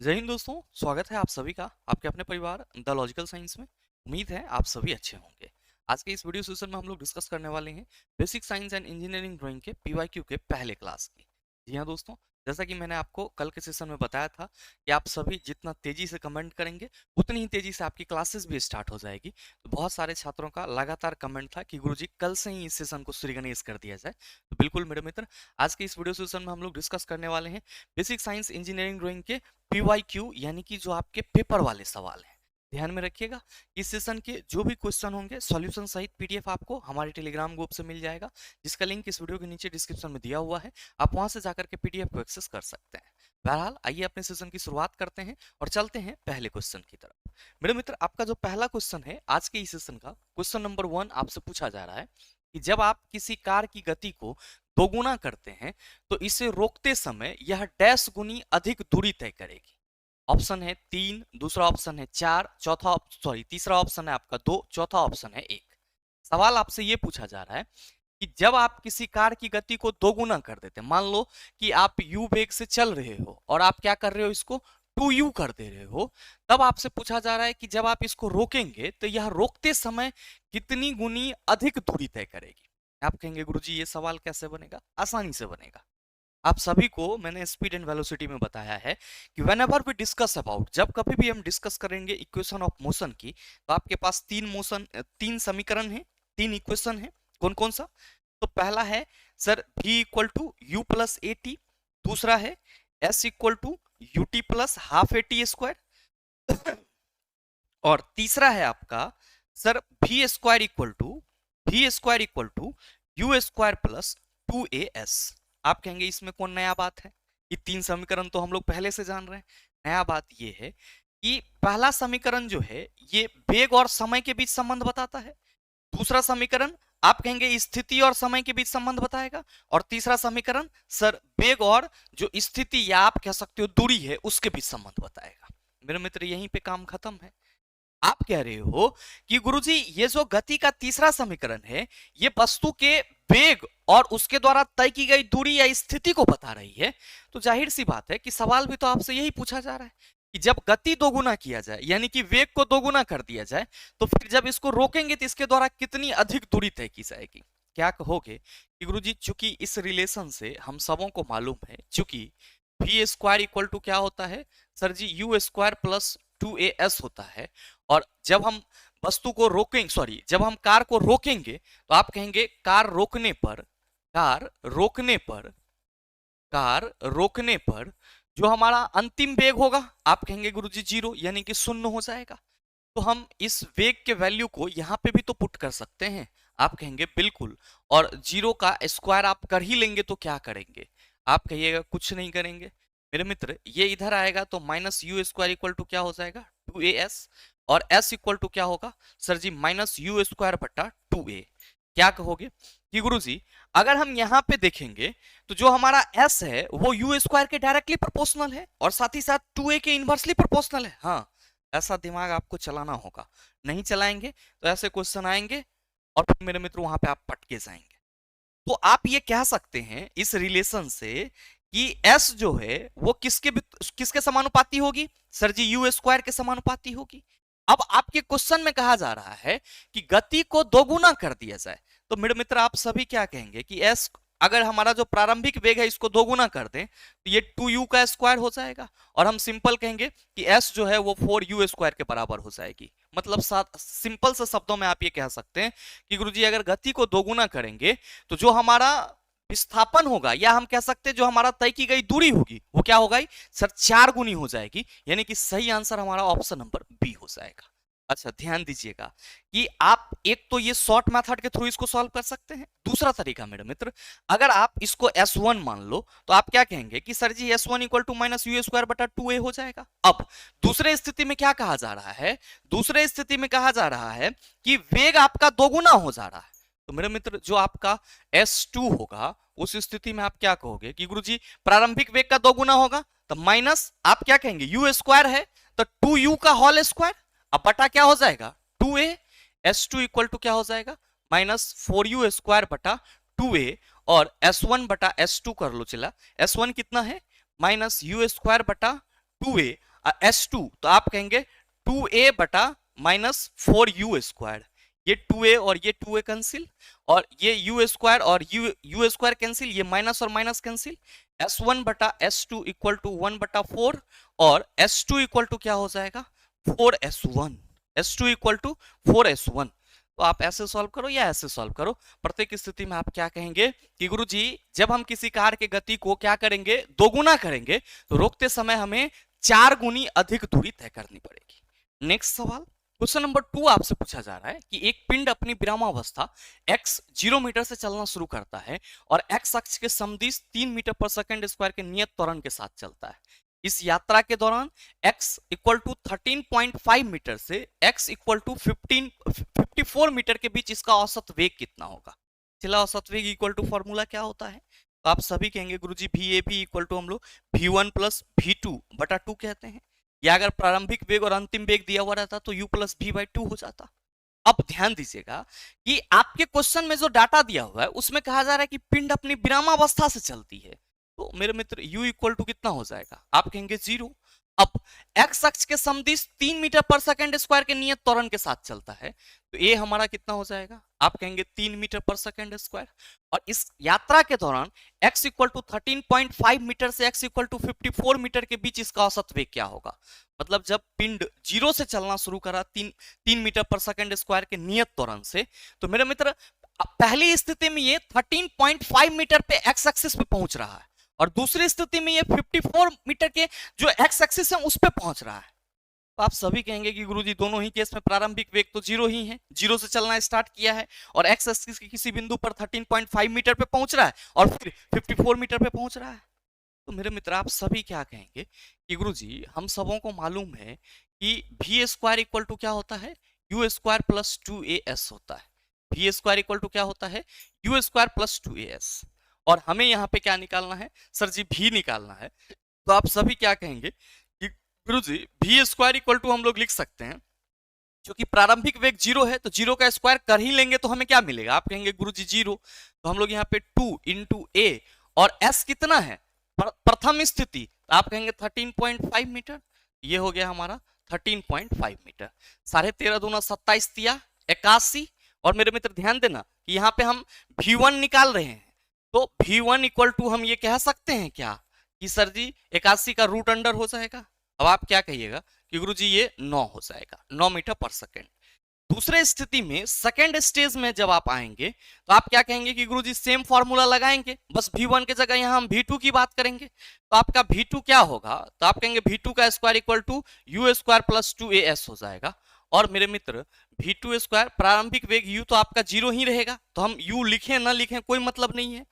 जय हिंद दोस्तों, स्वागत है आप सभी का आपके अपने परिवार द लॉजिकल साइंस में। उम्मीद है आप सभी अच्छे होंगे। आज के इस वीडियो सेशन में हम लोग डिस्कस करने वाले हैं basic science and engineering drawing के पीवाईक्यू के पहले क्लास की। जी हाँ दोस्तों, जैसा कि मैंने आपको कल के सेशन में बताया था कि आप सभी जितना तेजी से कमेंट करेंगे उतनी ही तेजी से आपकी क्लासेस भी स्टार्ट हो जाएगी। तो बहुत सारे छात्रों का लगातार कमेंट था कि गुरुजी कल से ही इस सेशन को श्रीगणेश कर दिया जाए। तो बिल्कुल मेरे मित्र, आज के इस वीडियो सेशन में हम लोग डिस्कस करने वाले हैं बेसिक साइंस इंजीनियरिंग ड्राइंग के पीवाईक्यू यानी कि जो आपके पेपर वाले सवाल हैं। ध्यान में रखिएगा, इस सेशन के जो भी क्वेश्चन होंगे सॉल्यूशन सहित पीडीएफ आपको हमारे टेलीग्राम ग्रुप से मिल जाएगा, जिसका लिंक इस वीडियो के नीचे डिस्क्रिप्शन में दिया हुआ है। आप वहां से जाकर के पीडीएफ को एक्सेस कर सकते हैं। बहरहाल आइए अपने सेशन की शुरुआत करते हैं और चलते हैं पहले क्वेश्चन की तरफ। मेरे मित्र, आपका जो पहला क्वेश्चन है आज के इस सेशन का, क्वेश्चन नंबर 1 आपसे पूछा जा रहा है कि जब आप किसी कार की गति को दोगुना करते हैं तो इसे रोकते समय यह डैश गुनी अधिक दूरी तय करेगी। ऑप्शन है 3, दूसरा ऑप्शन है 4, तीसरा ऑप्शन है आपका 2, चौथा ऑप्शन है 1। सवाल आपसे यह पूछा जा रहा है कि जब आप किसी कार की गति को दोगुना कर देते हैं, मान लो कि आप u वेग से चल रहे हो और आप क्या कर रहे हो, इसको 2u कर दे रहे हो, तब आपसे पूछा जा रहा है कि जब आप इसको रोकेंगे तो यह रोकते समय कितनी गुनी अधिक दूरी तय करेगी। आप कहेंगे गुरुजी ये सवाल कैसे बनेगा? आसानी से बनेगा। आप सभी को मैंने स्पीड एंड वेलोसिटी में बताया है कि व्हेनेवर वी डिस्कस अबाउट, जब कभी भी हम डिस्कस करेंगे इक्वेशन ऑफ मोशन की, तो आपके पास तीन समीकरण है, तीन इक्वेशन है। कौन कौन सा? तो पहला है sir v equal to U plus A T, दूसरा है s equal to U T plus half A T square, और तीसरा है आपका sir v square equal to U square plus 2as। आप कहेंगे इसमें कौन नया बात है? ये तीन समीकरण तो हम लोग पहले से जान रहे हैं। नया बात ये है कि पहला समीकरण जो है ये वेग और समय के बीच संबंध बताता है, दूसरा समीकरण आप कहेंगे स्थिति और समय के बीच संबंध बताएगा, और तीसरा समीकरण सर वेग और जो स्थिति या आप कह सकते हो दूरी है उसके बीच संबंध बताएगा। मेरे मित्र, यहीं पे काम खत्म है। आप कह रहे हो कि गुरुजी ये जो गति का तीसरा समीकरण है ये वस्तु के वेग और उसके द्वारा तय की गई दूरी या स्थिति को बता रही है, तो जाहिर सी बात है कि सवाल भी तो आपसे यही पूछा जा रहा है कि जब गति दोगुना किया जाए यानी कि वेग को दोगुना कर दिया जाए तो फिर जब इसको रोकेंगे तो इसके द्वारा कितनी अधिक दूरी तय की जाएगी। क्या कहोगे कि गुरुजी चूंकि इस रिलेशन से हम सबों को मालूम है, चूंकि वी स्क्वायर इक्वल टू क्या होता है sir ji, U square plus 2as होता है, और जब हम वस्तु को रोकेंगे, सॉरी जब हम कार को रोकेंगे तो आप कहेंगे कार रोकने पर जो हमारा अंतिम वेग होगा आप कहेंगे गुरुजी 0 यानी कि शून्य हो जाएगा। तो हम इस वेग के वैल्यू को यहां पे भी तो पुट कर सकते हैं। आप कहेंगे बिल्कुल, और 0 का स्क्वायर आप कर ही लेंगे तो क्या करेंगे? आप कहिएगा कुछ नहीं करेंगे। मेरे मित्र, ये इधर आएगा तो minus U square equal to क्या हो जाएगा 2as, और s इक्वल टू क्या होगा sir ji minus U square बटा 2a। क्या कहोगे कि गुरुजी अगर हम यहाँ पे देखेंगे तो जो हमारा s है वो यू स्क्वायर के डायरेक्टली प्रोपोर्शनल है और साथ ही साथ 2a के इनवर्सली प्रोपोर्शनल है। हाँ, ऐसा दिमाग आपको चलाना होगा, नहीं चलाएंगे तो ऐसे क्वेश्चन आएंगे और फिर मेरे मित्र वहां पे आप पटके जाएंगे। तो आप ये कह सकते हैं इस रिलेशन से कि s जो है वो किसके समानुपाती होगी सर जी, यू स्क्वायर के समानुपाती होगी। अब आपके क्वेश्चन में कहा जा रहा है कि गति को दोगुना कर दिया जाए, तो मेरे मित्र आप सभी क्या कहेंगे कि s अगर हमारा जो प्रारंभिक वेग है इसको दोगुना कर दें तो ये 2u का स्क्वायर हो जाएगा, और हम सिंपल कहेंगे कि s जो है वो 4u स्क्वायर के बराबर हो जाएगी। मतलब सिंपल से शब्दों में आप ये कह सकते हैं कि गुरुजी अगर गति को दोगुना करेंगे तो जो हमारा विस्थापन होगा या हम कह सकते हैं जो हमारा तय की गई दूरी होगी वो क्या होगा सर 4 गुनी हो जाएगी, यानी कि सही आंसर हमारा ऑप्शन नंबर बी हो जाएगा। अच्छा ध्यान दीजिएगा कि आप एक तो ये शॉर्ट मेथड के थ्रू इसको सॉल्व कर सकते हैं, दूसरा तरीका मेरे मित्र अगर आप इसको s1 मान लो तो आप क्या कहेंगे कि sir ji s1 equal to minus U square बटा 2a हो जाएगा। अब दूसरे स्थिति में क्या कहा जा रहा है? दूसरे स्थिति में कहा जा रहा है कि वेग आपका दोगुना हो जा रहा है, तो मेरे मित्र जो आपका s2 होगा उस स्थिति में आप क्या कहोगे कि गुरुजी प्रारंभिक वेग का दोगुना होगा, तो माइनस आप क्या कहेंगे यू स्क्वायर है तो 2u का होल स्क्वायर, अब बटा क्या हो जाएगा 2a, s2 इक्वल टू क्या हो जाएगा माइनस 4u स्क्वायर बटा 2a, और s1 बटा s2 कर लो, चला s1 कितना है माइनस यू स्क्वायर बटा 2a, S2 तो आप कहेंगे 2a बटा माइनस 4u²। ये 2a और ये 2a कैंसिल, और ये u² और u² कैंसिल, ये माइनस और माइनस कैंसिल। S1 बटा S2 इक्वल टू 1 बटा 4, और S2 इक्वल टू क्या हो जाएगा 4s1। S2 equal to 4s1। तो आप ऐसे सॉल्व करो या ऐसे सॉल्व करो, प्रत्येक स्थिति में आप क्या कहेंगे कि गुरुजी जब हम किसी कार के गति को क्या करेंगे, दोगुना करेंगे, तो रोकते समय हमें 4 गुनी अधिक दूरी तय करनी पड़ेगी। नेक्स्ट सवाल, क्वेश्चन नंबर 2 आपसे पूछा जा रहा है कि एक पिंड अपनी विरामावस्था x 0 मीटर से चलना शुरू करता है और x अक्ष के समदिश 3 मीटर पर सेकंड स्क्वायर के नियत त्वरण के साथ चलता है। इस यात्रा के दौरान x इक्वल टू 13.5 मीटर से x इक्वल टू 54 मीटर के बीच इसका औसत वेग कितना होगा। चला औसत वेग इक्वल टू फॉर्मूला क्या होता है, तो आप सभी कहेंगे गुरुजी VAB इक्वल टू हम लोग V1 प्लस V2 बटा 2 कहते हैं, या अगर प्रारंभिक वेग और अंतिम वेग दिया हुआ रहता तो u प्लस V/2 हो जाता। अब ध्यान दीजिएगा कि आपके क्वेश्चन में जो डाटा दिया हुआ है उसमें कहा जा रहा है कि पिंड अपनी विरामावस्था से चलती है, तो मेरे मित्र u इक्वल टू कितना हो जाएगा, आप कहेंगे 0। अब x अक्ष के समदिश 3 मीटर पर सेकंड स्क्वायर के नियत त्वरण के साथ चलता है, तो ये हमारा कितना हो जाएगा, आप कहेंगे 3 मीटर पर सेकंड स्क्वायर। और इस यात्रा के दौरान x इक्वल टू 13.5 मीटर से x इक्वल टू 54 मीटर के बीच इसका औसत वेग क्या होगा। मतलब जब पिंड 0 से चलना शुरू करा 3 मीटर पर सेकंड स्क्वायर के नियत त्वरण से, तो मेरे मित्र पहली स्थिति में ये 13.5 मीटर पे x एक्सिस पे पहुंच रहा है, और दूसरी स्थिति में ये 54 मीटर के जो x एक्सिस है उस पे पहुंच रहा है। तो आप सभी कहेंगे कि गुरुजी दोनों ही केस में प्रारंभिक वेग तो 0 ही है, 0 से चलना स्टार्ट किया है और x एक्सिस के किसी बिंदु पर 13.5 मीटर पे पहुंच रहा है और फिर 54 मीटर पे पहुंच रहा है। तो मेरे मित्र आप सभी क्या कहेंगे कि गुरुजी हम सबों को मालूम है कि v² इक्वल टू क्या होता है, u² प्लस 2as होता है। v² इक्वल टू क्या होता है, u² प्लस 2as, और हमें यहाँ पे क्या निकालना है सर जी, v निकालना है। तो आप सभी क्या कहेंगे कि गुरुजी v² इक्वल टू हम लोग लिख सकते हैं, क्योंकि प्रारंभिक वेग 0 है तो 0 का स्क्वायर कर ही लेंगे तो हमें क्या मिलेगा, आप कहेंगे गुरुजी 0, तो हम लोग यहाँ पे 2 इंटू a, और s कितना है प्रथम स्थिति, तो आप कहेंगे 13.5 मीटर, ये हो गया हमारा 13.5 मीटर। 13.5 दूना 27 तिया 81, और मेरे मित्र ध्यान देना कि यहाँ पे हम v1 निकाल रहे हैं, तो v1 इक्वल टू हम ये कह सकते हैं क्या कि सर जी 81 का रूट अंडर हो जाएगा। अब आप क्या कहिएगा कि गुरुजी ये 9 हो जाएगा, 9 मीटर पर सेकेंड। दूसरे स्थिति में सेकेंड स्टेज में जब आप आएंगे तो आप क्या कहेंगे कि गुरुजी सेम फॉर्मूला लगाएंगे, बस v1 के जगह यहाँ हम v2 की बात करेंगे, तो आपका v2 क्या होगा, तो आप कहेंगे v2 का square equal to u² plus 2as हो जाएगा। और मेरे मित्र v2² प्रारंभिक वेग u तो आपका 0 ही रहेगा, तो हम u लिखें ना लिखें कोई मतलब नहीं है,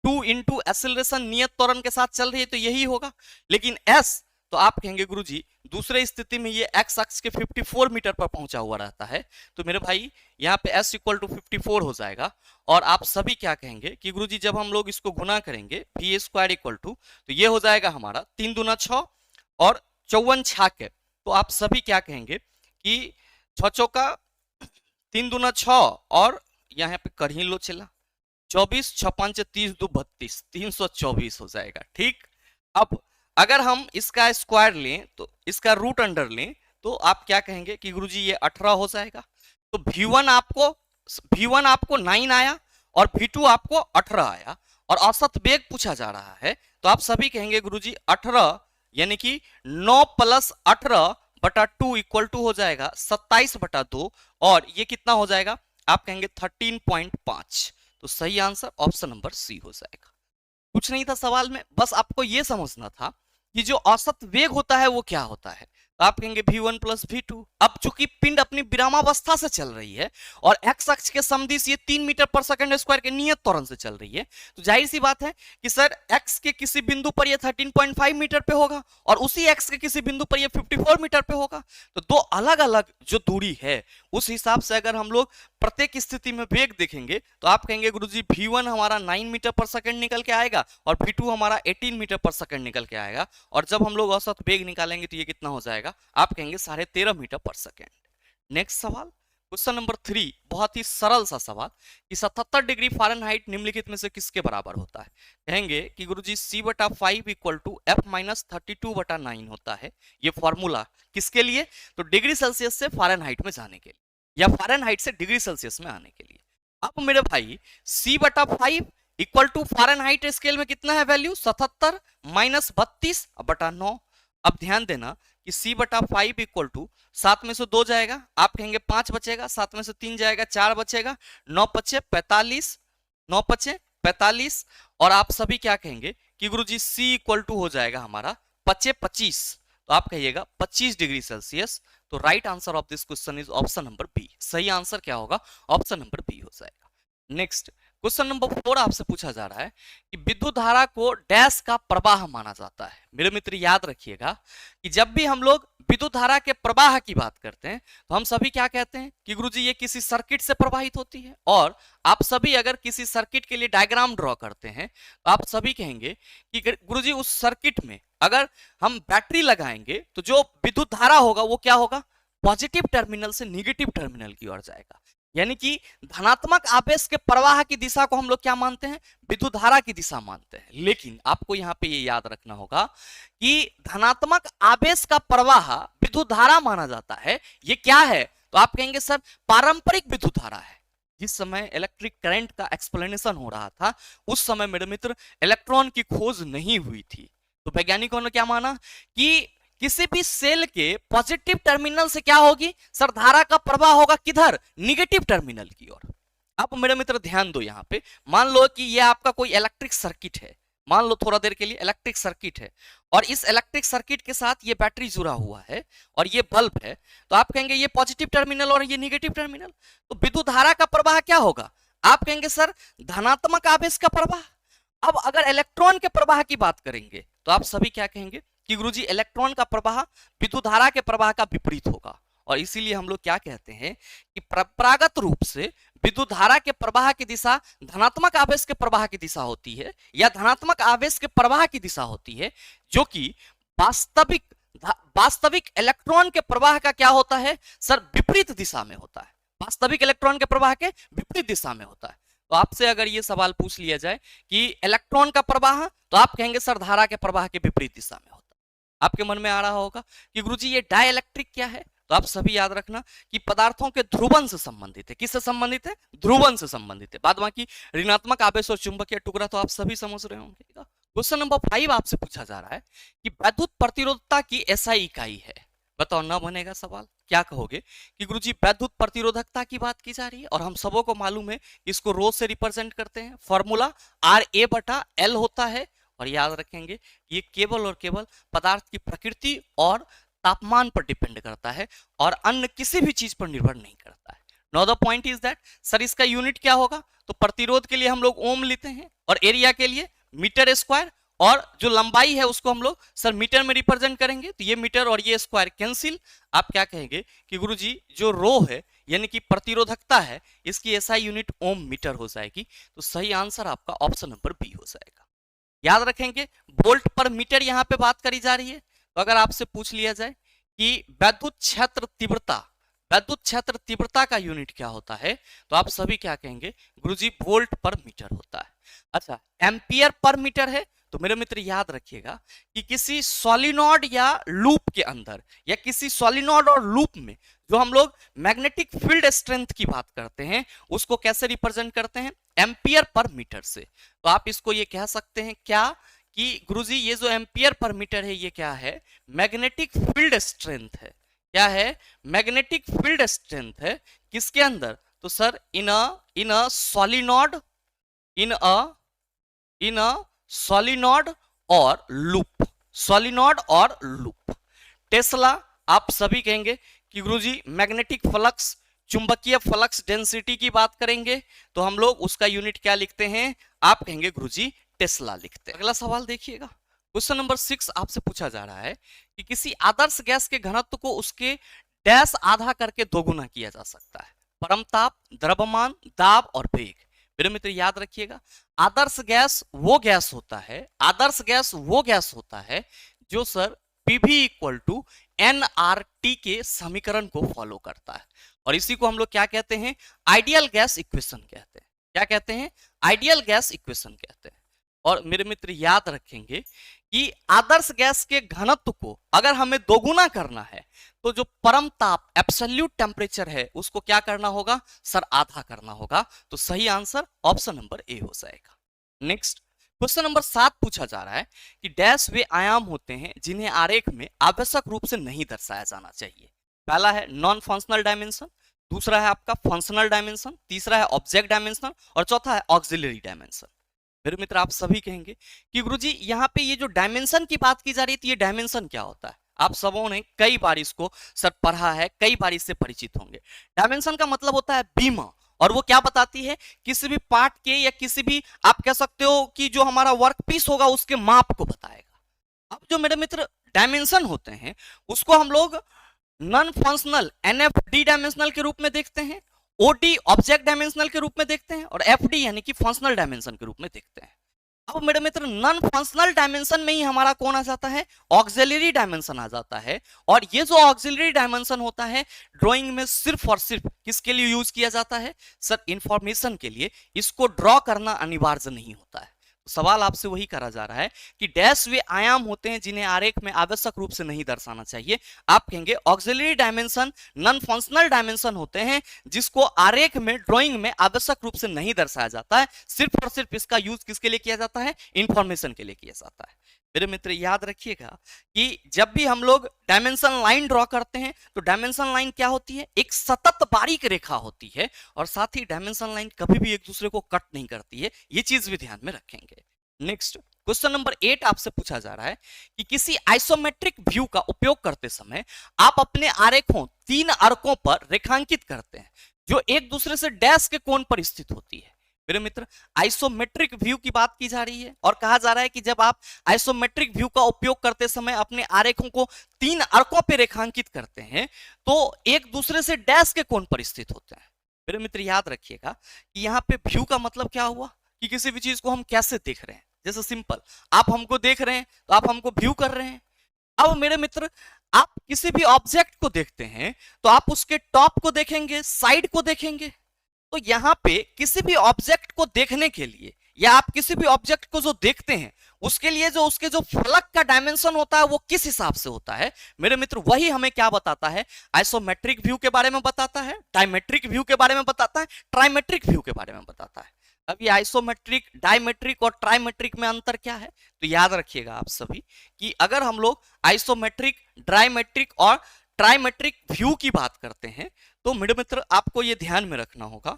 2 इंटू एक्सेलरेशन नियत त्वरण के साथ चल रही है तो यही होगा। लेकिन s तो आप कहेंगे गुरुजी दूसरे स्थिति में ये x अक्ष के 54 मीटर पर पहुंचा हुआ रहता है, तो मेरे भाई यहाँ पे s इक्वल टू 54 हो जाएगा। और आप सभी क्या कहेंगे कि गुरुजी जब हम लोग इसको गुना करेंगे v² इक्वल टू, तो ये हो जाएगा हमारा 3 दूना 6 और 54 छाक है, तो आप सभी क्या कहेंगे कि 6 चौका 3 दूना 6 और यहाँ पे कर ही लो चला 24 6 5 30 2 32 324 हो जाएगा। ठीक, अब अगर हम इसका स्क्वायर लें तो इसका रूट अंडर लें तो आप क्या कहेंगे कि गुरुजी ये 18 हो जाएगा। तो v1 आपको 9 आया और v2 आपको 18 आया, और औसत वेग पूछा जा रहा है, तो आप सभी कहेंगे गुरुजी 18 यानी कि 9 प्लस 18 बटा 2 इक्वल टू हो जाएगा 27 बटा 2, और ये कितना हो जाएगा, आप कहेंगे 13.5। तो सही आंसर ऑप्शन नंबर सी हो जाएगा। कुछ नहीं था सवाल में, बस आपको यह समझना था कि जो औसत वेग होता है वो क्या होता है, तो आप कहेंगे v1 प्लस v2। अब चूंकि पिंड अपनी विरामावस्था से चल रही है और x अक्ष के समदिश ये 3 मीटर पर सेकंड स्क्वायर के नियत त्वरण से चल रही है, तो जाहिर सी बात है कि सर x के किसी बिंदु पर ये 13.5 मीटर पे होगा और उसी x के किसी बिंदु पर ये 54 मीटर पे होगा। तो दो अलग अलग जो दूरी है उस हिसाब से अगर हम लोग प्रत्येक स्थिति में वेग देखेंगे तो आप कहेंगे गुरुजी v1 हमारा 9 मीटर पर सेकंड निकल के आएगा और v2 हमारा 18 मीटर पर सेकंड निकल के आएगा, और जब हम लोग औसत वेग निकालेंगे तो ये कितना हो जाएगा, आप कहेंगे 13.5 मीटर पर सेकंड। नेक्स्ट सवाल, क्वेश्चन नंबर 3 बहुत ही सरल सा सवाल कि 77 डिग्री फ़ारेनहाइट निम्नलिखित में से किसके बराबर होता है। कहेंगे कि गुरुजी c/5 इक्वल टू f-32/9 होता है। ये फॉर्मूला किसके लिए? तो डिग्री सेल्सियस से फ़ारेनहाइट में जाने के लिए या फ़ारेनहाइट से डिग्री सेल्सियस में आने के लिए। अब मेरे भाई c/5 equal to Fahrenheit scale में कितना है वैल्यू? 77 माइनस 32/9। अब ध्यान देना कि c/5 इक्वल टू 7 में से 2 जाएगा, आप कहेंगे 5 बचेगा, 7 में से 3 जाएगा, 4 बचेगा, 9 पचे 45, 9 पचे 45 और आप सभी क्या कहेंगे कि गुरुजी c इक्वल टू हो जाएगा हमारा 25, तो आप कहिएगा 25 डिग्री सेल्सियस। तो right answer of this question is option number B. सही आंसर क्या होगा? ऑप्शन नंबर बी हो जाएगा। नेक्स्ट क्वेश्चन नंबर 4 आपसे पूछा जा रहा है कि विद्युत धारा को डैश का प्रवाह माना जाता है। मेरे मित्र याद रखिएगा कि जब भी हम लोग विद्युत धारा के प्रवाह की बात करते हैं तो हम सभी क्या कहते हैं कि गुरुजी ये किसी सर्किट से प्रवाहित होती है। और आप सभी अगर किसी सर्किट के लिए डायग्राम ड्रॉ करते हैं तो आप सभी कहेंगे कि गुरुजी उस सर्किट में अगर हम बैटरी लगाएंगे तो जो विद्युत धारा होगा वो क्या होगा? पॉजिटिव टर्मिनल से निगेटिव टर्मिनल की ओर जाएगा। यानी कि धनात्मक आवेश के प्रवाह की दिशा को हम लोग क्या मानते हैं? विद्युत धारा की दिशा मानते हैं। लेकिन आपको यहां पे ये याद रखना होगा कि धनात्मक आवेश का प्रवाह विद्युत धारा माना जाता है। ये क्या है? तो आप कहेंगे सर पारंपरिक विद्युत धारा है। जिस समय इलेक्ट्रिक करंट का एक्सप्लेनेशन हो रहा था उस समय मेरे मित्र इलेक्ट्रॉन की खोज नहीं हुई थी। तो वैज्ञानिकों ने क्या माना कि किसी भी सेल के पॉजिटिव टर्मिनल से क्या होगी सर? धारा का प्रवाह होगा किधर? निगेटिव टर्मिनल की ओर। अब मेरे मित्र ध्यान दो, यहां पे मान लो कि ये आपका कोई इलेक्ट्रिक सर्किट है। मान लो थोड़ा देर के लिए इलेक्ट्रिक सर्किट है और इस इलेक्ट्रिक सर्किट के साथ ये बैटरी जुड़ा हुआ है और ये बल्ब है। तो आप कहेंगे ये पॉजिटिव टर्मिनल और ये निगेटिव टर्मिनल। तो विद्युत धारा का प्रवाह क्या होगा? आप कहेंगे सर धनात्मक आवेश का प्रवाह। अब अगर इलेक्ट्रॉन के प्रवाह की बात करेंगे तो आप सभी क्या कहेंगे कि गुरुजी इलेक्ट्रॉन का प्रवाह विद्युत धारा के प्रवाह का विपरीत होगा। और इसीलिए हम लोग क्या कहते हैं कि परंपरागत रूप से विद्युत धारा के प्रवाह की दिशा धनात्मक आवेश के प्रवाह की दिशा होती है या धनात्मक आवेश के प्रवाह की दिशा होती है, जो कि वास्तविक इलेक्ट्रॉन के प्रवाह का क्या होता है सर? विपरीत दिशा में होता है। वास्तविक इलेक्ट्रॉन के प्रवाह के विपरीत दिशा में होता है। तो आपसे अगर ये सवाल पूछ लिया जाए कि इलेक्ट्रॉन का प्रवाह, तो आप कहेंगे सर धारा के प्रवाह के विपरीत दिशा में होता है। आपके मन में आ रहा होगा कि गुरुजी ये डाइइलेक्ट्रिक क्या है? तो आप सभी याद रखना कि पदार्थों के ध्रुवन से संबंधित है। किससे संबंधित है? ध्रुवन से संबंधित है। बाद बाकी ऋणात्मक आवेश और चुंबकीय टुकड़ा तो आप सभी समझ रहे होंगे। क्वेश्चन नंबर 5 आपसे पूछा जा रहा है कि विद्युत प्रतिरोधकता की एसआई इकाई है। बताओ ना बनेगा सवाल, क्या कहोगे कि गुरुजी विद्युत प्रतिरोधकता की बात की जा रही है और हम सबों को मालूम है इसको रो से रिप्रेजेंट करते हैं। फॉर्मूला RA/L होता है। और याद रखेंगे ये केवल और केवल पदार्थ की प्रकृति और तापमान पर डिपेंड करता है और अन्य किसी भी चीज पर निर्भर नहीं करता है। Now the point is that sir इसका यूनिट क्या होगा? तो प्रतिरोध के लिए हम लोग ओम लेते हैं और एरिया के लिए मीटर स्क्वायर और जो लंबाई है उसको हम लोग सर मीटर में रिप्रेजेंट करेंगे। तो ये मीटर और ये स्क्वायर कैंसिल। आप क्या कहेंगे कि गुरुजी जो रो है यानी कि प्रतिरोधकता है इसकी एसआई यूनिट ओम मीटर हो जाएगी। तो सही आंसर आपका ऑप्शन नंबर बी हो जाएगा। याद रखेंगे वोल्ट पर मीटर यहां पे बात करी जा रही है। तो अगर आपसे पूछ लिया जाए कि विद्युत क्षेत्र तीव्रता का यूनिट क्या होता है, तो आप सभी क्या कहेंगे गुरुजी वोल्ट पर मीटर होता है। अच्छा एम्पियर पर मीटर है। तो मेरे मित्र याद रखिएगा कि किसी सॉलिनॉइड या लूप के अंदर या किसी सॉलिनॉइड और लूप में जो हम लोग मैग्नेटिक फील्ड स्ट्रेंथ की बात करते हैं उसको कैसे रिप्रेजेंट करते हैं? एम्पियर पर मीटर से। तो आप इसको ये कह सकते हैं क्या कि गुरुजी ये जो एम्पियर पर मीटर है ये क्या है? मैग्नेटिक फील्ड स्ट्रेंथ है। क्या है? मैग्नेटिक फील्ड स्ट्रेंथ है। किसके अंदर? तो सर इन अ सॉलिनॉइड और लूप। टेस्ला आप सभी कहेंगे कि गुरुजी मैग्नेटिक फ्लक्स चुंबकीय फ्लक्स डेंसिटी की बात करेंगे तो हम लोग उसका यूनिट क्या लिखते हैं? आप कहेंगे गुरुजी टेस्ला लिखते हैं। अगला सवाल देखिएगा। क्वेश्चन नंबर 6 आपसे पूछा जा रहा है कि किसी आदर्श गैस के घनत्व को उसके डैश आधा करके दोगुना किया जा सकता है। परमताप, द्रव्यमान, दाब और वेग। मेरे मित्र याद रखिएगा आदर्श गैस वो गैस होता है जो sir PV equal to NRT के समीकरण को फॉलो करता है। और इसी को हम लोग क्या कहते हैं, आइडियल गैस इक्वेशन कहते हैं। क्या कहते हैं, आइडियल गैस इक्वेशन कहते हैं। और मेरे मित्र याद रखेंगे कि आदर्श गैस के घनत्व को अगर हमें दोगुना करना है तो जो परम ताप एब्सोल्यूट टेम्परेचर है उसको क्या करना होगा सर, आधा करना होगा। तो सही आंसर ऑप्शन नंबर ए हो जाएगा। नेक्स्ट क्वेश्चन नंबर 7 पूछा जा रहा है कि डैश वे आयाम होते हैं जिन्हें आरेख में आवश्यक रूप से नहीं दर्शाया जाना चाहिए। पहला है नॉन फंक्शनल डायमेंशन, दूसरा है आपका फंक्शनल डायमेंशन, तीसरा है ऑब्जेक्ट डायमेंशन और चौथा है ऑक्सिलरी डायमेंशन। मेरे मित्र आप सभी कहेंगे कि गुरुजी यहाँ पे ये जो डायमेंशन की बात की जा रही थी, ये डायमेंशन क्या होता है? आप सबों ने कई बार इसको सर पढ़ा है, कई बार इससे परिचित होंगे। डायमेंशन का मतलब होता है बीमा, और वो क्या बताती है, किसी भी पार्ट के या किसी भी आप कह सकते हो कि जो हमारा वर्क पीस होगा उसके माप को बताएगा। अब जो मेरे मित्र डायमेंशन होते हैं उसको हम लोग नॉन फंक्शनल एनएफडी डायमेंशनल के रूप में देखते हैं, ओडी ऑब्जेक्ट डायमेंशनल के रूप में देखते हैं और एफडी यानी कि फंक्शनल डायमेंशन के रूप में देखते हैं। अब मेरे मित्र नॉन फंक्शनल डायमेंशन में ही हमारा कौन आ जाता है, ऑक्सिलरी डायमेंशन आ जाता है। और ये जो ऑक्सिलरी डायमेंशन होता है ड्राइंग में सिर्फ और सिर्फ किसके लिए यूज किया जाता है सर, इंफॉर्मेशन के लिए। इसको ड्रॉ करना अनिवार्य नहीं होता है। सवाल आपसे वही करा जा रहा है कि डैश वे आयाम होते हैं जिन्हें आरेख में आवश्यक रूप से नहीं दर्शाना चाहिए। आप कहेंगे auxiliary dimension non functional dimension होते हैं जिसको आरेख में ड्राइंग में आवश्यक रूप से नहीं दर्शाया जाता है, सिर्फ और सिर्फ इसका यूज किसके लिए किया जाता है, इंफॉर्मेशन के लिए किया जाता है। मेरे मित्र याद रखिएगा कि जब भी हम लोग डायमेंशन लाइन ड्रॉ करते हैं तो डायमेंशन लाइन क्या होती है, एक सतत बारीक रेखा होती है और साथ ही डायमेंशन लाइन कभी भी एक दूसरे को कट नहीं करती है। ये चीज भी ध्यान में रखेंगे। नेक्स्ट क्वेश्चन नंबर 8 आपसे पूछा जा रहा है कि किसी आइसोमेट्रिक व्यू का उपयोग करते समय आप अपने आरेखों 3 अर्कों पर रेखांकित करते हैं जो एक दूसरे से डैश के कोण पर स्थित होती है। मेरे मित्र आइसोमेट्रिक व्यू की बात की जा रही है और कहा जा रहा है कि जब आप आइसोमेट्रिक व्यू का उपयोग करते समय अपने आरेखों को 3 अर्कों पर रेखांकित करते हैं तो एक दूसरे से डैश के कोण पर स्थित होते हैं। मेरे मित्र याद रखिएगा कि यहाँ पे व्यू का मतलब क्या हुआ कि किसी भी चीज को हम कैसे देख रहे हैं। जैसे सिंपल, आप हमको देख रहे हैं तो आप हमको व्यू कर रहे हैं। अब मेरे मित्र आप किसी भी ऑब्जेक्ट को देखते हैं तो आप उसके टॉप को देखेंगे, साइड को देखेंगे। तो यहाँ पे किसी भी ऑब्जेक्ट को देखने के लिए या आप किसी भी ऑब्जेक्ट को जो देखते हैं उसके लिए जो उसके जो फलक का डायमेंशन होता है वो किस हिसाब से होता है मेरे मित्र, वही हमें क्या बताता है, आइसोमेट्रिक व्यू के बारे में बताता है, डायमेट्रिक व्यू के बारे में बताता है, ट्राइमेट्रिक व्यू के बारे में बताता है। अब ये आइसोमेट्रिक, डायमेट्रिक और ट्राइमेट्रिक में अंतर क्या है, तो याद रखिएगा आप सभी कि अगर हम लोग आइसोमेट्रिक, डायमेट्रिक और ट्राइमेट्रिक व्यू की बात करते हैं तो मेरे मित्र आपको ये ध्यान में रखना होगा